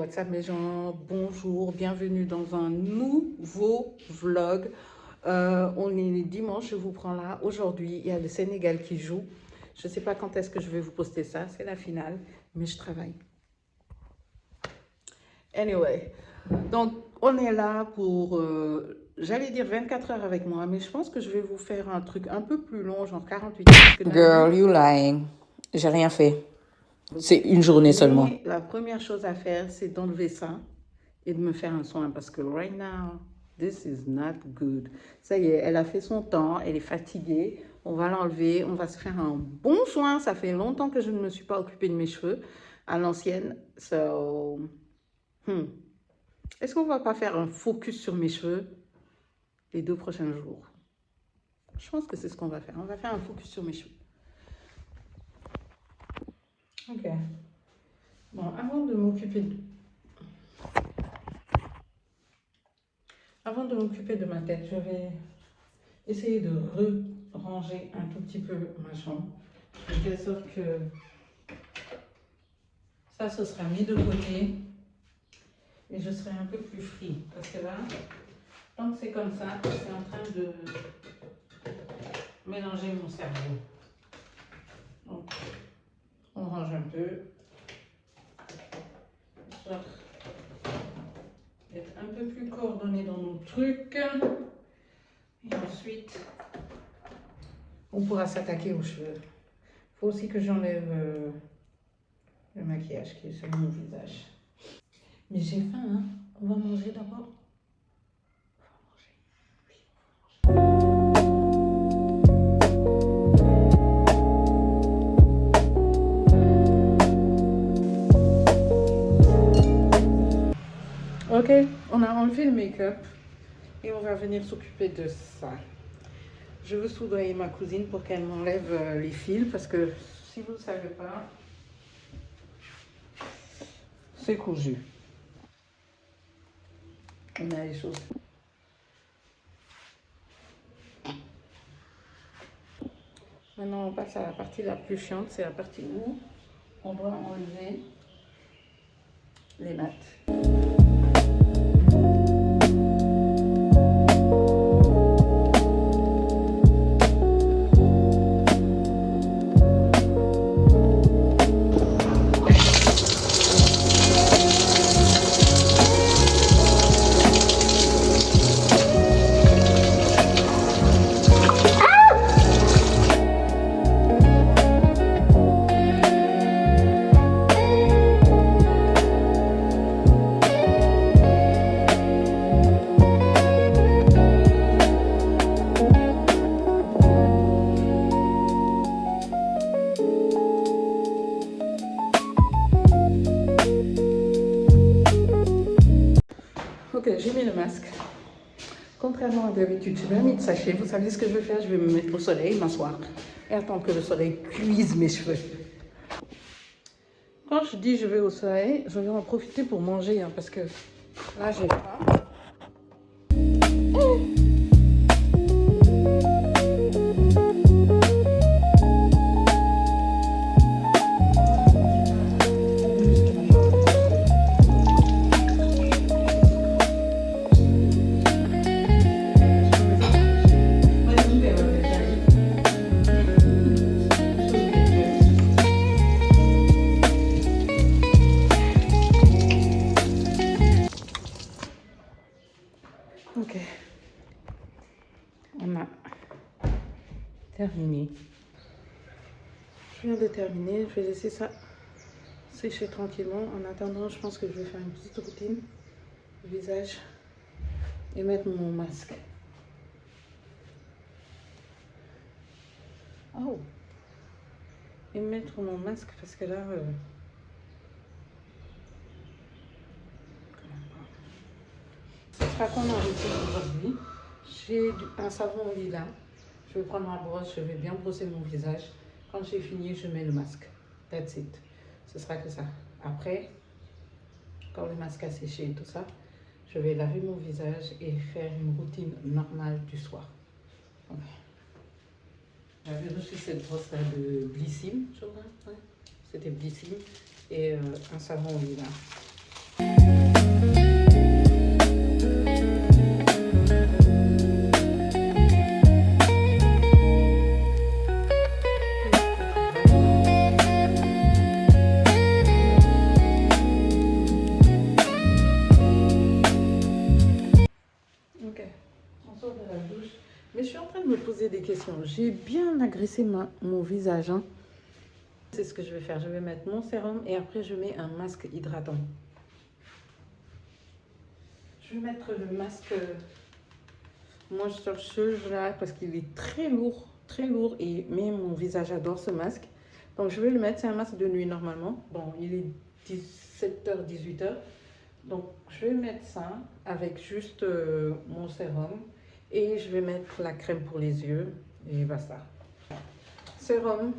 What's up mes gens, bonjour, bienvenue dans un nouveau vlog. On est dimanche, je vous prends là. Aujourd'hui, il y a le Sénégal qui joue. Je ne sais pas quand est-ce que je vais vous poster ça, c'est la finale, mais je travaille. Anyway, donc on est là pour, j'allais dire 24 heures avec moi, mais je pense que je vais vous faire un truc un peu plus long, genre 48 heures. Girl, you lying. J'ai rien fait. C'est une journée seulement. La première chose à faire, c'est d'enlever ça et de me faire un soin parce que right now, this is not good. Ça y est, elle a fait son temps, elle est fatiguée. On va l'enlever, on va se faire un bon soin. Ça fait longtemps que je ne me suis pas occupée de mes cheveux à l'ancienne. So, est-ce qu'on va pas faire un focus sur mes cheveux les 2 prochains jours? Je pense que c'est ce qu'on va faire. On va faire un focus sur mes cheveux. Ok. Bon, avant de m'occuper de ma tête, je vais essayer de ranger un tout petit peu ma chambre. De telle sorte que ça, ce sera mis de côté et je serai un peu plus free. Parce que là, tant que c'est comme ça, c'est en train de mélanger mon cerveau. Donc, on range un peu. Histoire d'être un peu plus coordonné dans nos trucs. Et ensuite, on pourra s'attaquer aux cheveux. Il faut aussi que j'enlève le maquillage qui est sur mon visage. Mais j'ai faim, hein. On va manger d'abord. Ok, on a enlevé le make-up et on va venir s'occuper de ça. Je veux soudoyer ma cousine pour qu'elle m'enlève les fils parce que si vous ne savez pas, c'est cousu. On a les choses. Maintenant, on passe à la partie la plus chiante, c'est la partie où on doit enlever les nattes. Ok, j'ai mis le masque. Contrairement à d'habitude, je n'ai pas mis de sachet. Vous savez ce que je vais faire? Je vais me mettre au soleil, m'asseoir et attendre que le soleil cuise mes cheveux. Quand je dis je vais au soleil, je vais en profiter pour manger hein, parce que là, j'ai faim. Ok, on a terminé. Je viens de terminer, je vais laisser ça sécher tranquillement. En attendant, je pense que je vais faire une petite routine du visage et mettre mon masque. Oh! Et mettre mon masque parce que là, ce sera qu'on a routine aujourd'hui. J'ai un savon lilas. Je vais prendre ma brosse, je vais bien brosser mon visage. Quand j'ai fini, je mets le masque. That's it. Ce sera que ça. Après, quand le masque a séché et tout ça, je vais laver mon visage et faire une routine normale du soir. Okay. J'avais reçu cette brosse-là de Blissim, je crois. Ouais. C'était Blissim et un savon lilas. On sort de la douche. Mais je suis en train de me poser des questions. J'ai bien agressé mon visage. Hein. C'est ce que je vais faire. Je vais mettre mon sérum et après je mets un masque hydratant. Je vais mettre le masque Moisture là parce qu'il est très lourd et même mon visage adore ce masque. Donc je vais le mettre. C'est un masque de nuit normalement. Bon, il est 17h, 18h. Donc je vais mettre ça avec juste mon sérum et je vais mettre la crème pour les yeux et basta. Sérum.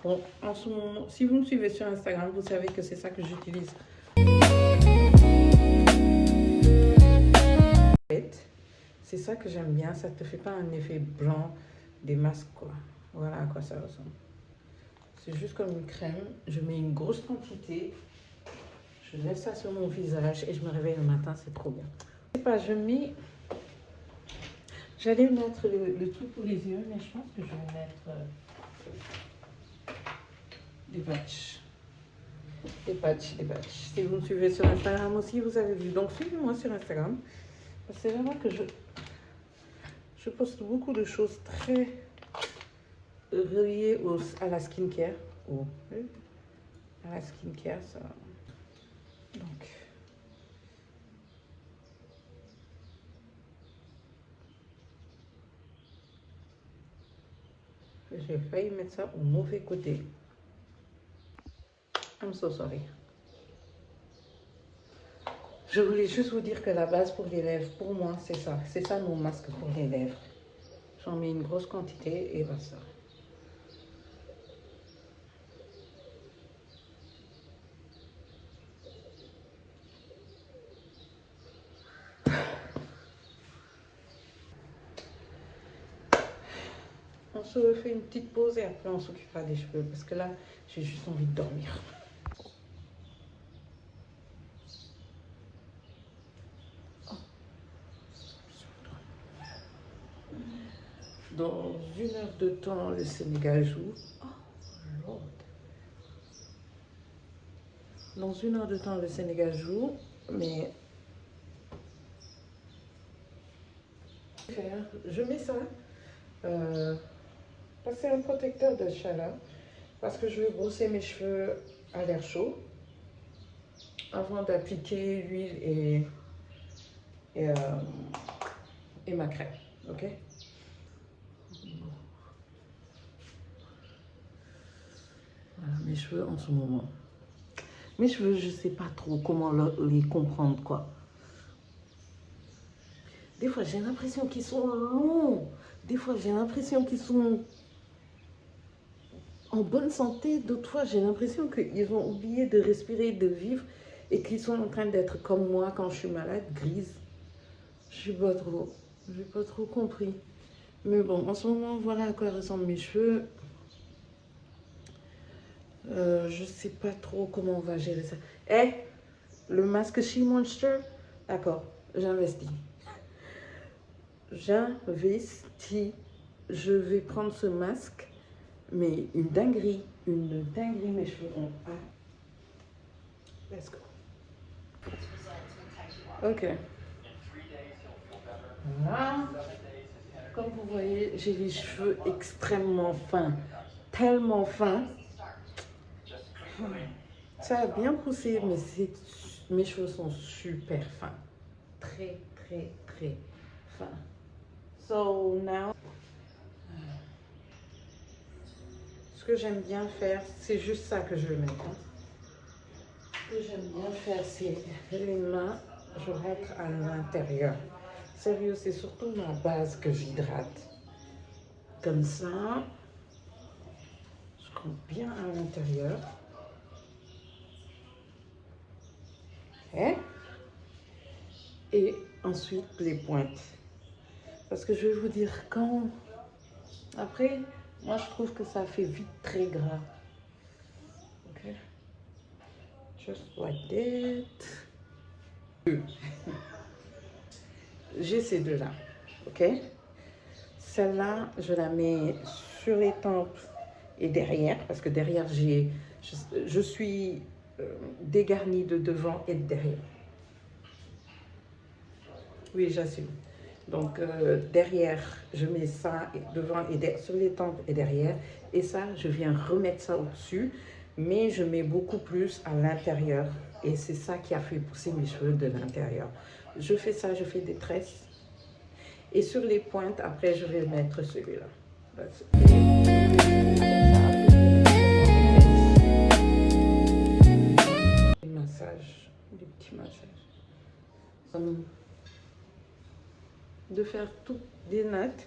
Bon, en ce moment, si vous me suivez sur Instagram, vous savez que c'est ça que j'utilise. C'est ça que j'aime bien, ça te fait pas un effet blanc des masques quoi. Voilà à quoi ça ressemble. C'est juste comme une crème, je mets une grosse quantité, je laisse ça sur mon visage et je me réveille le matin, c'est trop bien. Je sais pas, j'allais mettre le truc pour les yeux, mais je pense que je vais mettre des patchs. Des patchs. Si vous me suivez sur Instagram aussi, vous avez vu. Donc suivez-moi sur Instagram. C'est vraiment que je poste beaucoup de choses très reliées à la skincare. À la skincare, ça. Donc. J'ai failli mettre ça au mauvais côté. I'm so sorry. Je voulais juste vous dire que la base pour les lèvres, pour moi, c'est ça. C'est ça mon masque pour les lèvres. J'en mets une grosse quantité et basta. On se fait une petite pause et après on s'occupera des cheveux parce que là, j'ai juste envie de dormir. Dans 1 heure de temps, le Sénégal joue. Oh, Lord. Dans 1 heure de temps, le Sénégal joue, mais je mets ça. C'est un protecteur de chaleur parce que je vais brosser mes cheveux à l'air chaud avant d'appliquer l'huile et ma crème. Ok? Voilà mes cheveux en ce moment. Mes cheveux, je sais pas trop comment les comprendre quoi. Des fois, j'ai l'impression qu'ils sont longs. Des fois, j'ai l'impression qu'ils sont en bonne santé. D'autres fois, j'ai l'impression qu'ils ont oublié de respirer, de vivre et qu'ils sont en train d'être comme moi quand je suis malade, grise. Je n'ai pas trop. J'ai pas trop compris. Mais bon, en ce moment, voilà à quoi ressemblent mes cheveux. Je sais pas trop comment on va gérer ça. Eh, le masque She Monster, d'accord, j'investis. J'investis. Je vais prendre ce masque, mais une dinguerie, mes cheveux ont pas. Let's go. Ok. Voilà. Comme vous voyez, j'ai les cheveux extrêmement fins, tellement fins. Ça a bien poussé, mais mes cheveux sont super fins, très fins. So now, ce que j'aime bien faire, c'est juste ça que je vais mettre. Hein. Ce que j'aime bien faire, c'est les mains, je rentre à l'intérieur. Sérieux, c'est surtout ma base que j'hydrate. Comme ça, je rentre bien à l'intérieur. Et ensuite, les pointes. Parce que je vais vous dire, quand... Après, moi, je trouve que ça fait vite très gras. Ok? Just like that. J'ai ces deux-là. Ok? Celle-là, je la mets sur les tempes et derrière. Parce que derrière, je suis dégarnie de devant et de derrière. Oui, j'assume. Donc derrière, je mets ça devant et sur les tempes et derrière. Et ça, je viens remettre ça au-dessus. Mais je mets beaucoup plus à l'intérieur. Et c'est ça qui a fait pousser mes cheveux de l'intérieur. Je fais ça, je fais des tresses. Et sur les pointes, après, je vais mettre celui-là. Des massages, des petits massages. De faire tout des nattes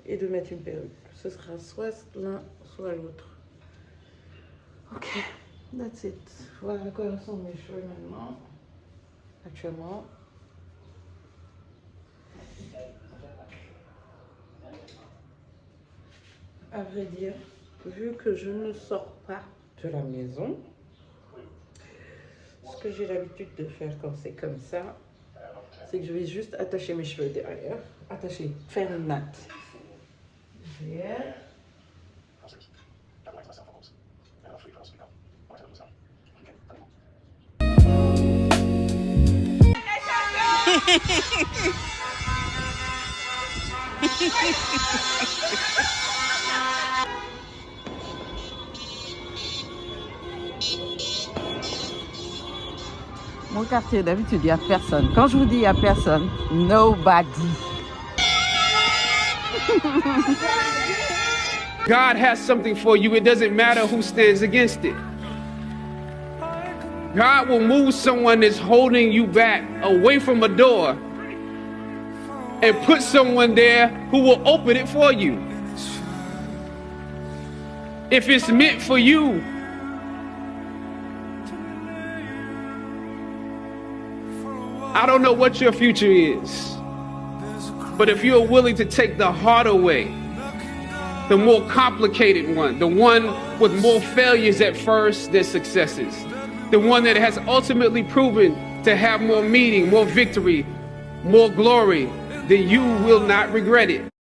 et de mettre une perruque. Ce sera soit l'un, soit l'autre. Ok, that's it. Voilà à quoi ressemblent mes cheveux maintenant. Actuellement. À vrai dire, vu que je ne sors pas de la maison, ce que j'ai l'habitude de faire quand c'est comme ça, c'est que je vais juste attacher mes cheveux derrière. Attacher, faire une natte. Derrière. Mon quartier, d'habitude, il n'y a personne. Quand je vous dis il n'y a personne, nobody. God has something for you. It doesn't matter who stands against it. God will move someone that's holding you back away from a door and put someone there who will open it for you. If it's meant for you, I don't know what your future is, but if you're willing to take the harder way, the more complicated one, the one with more failures at first than successes, the one that has ultimately proven to have more meaning, more victory, more glory, then you will not regret it.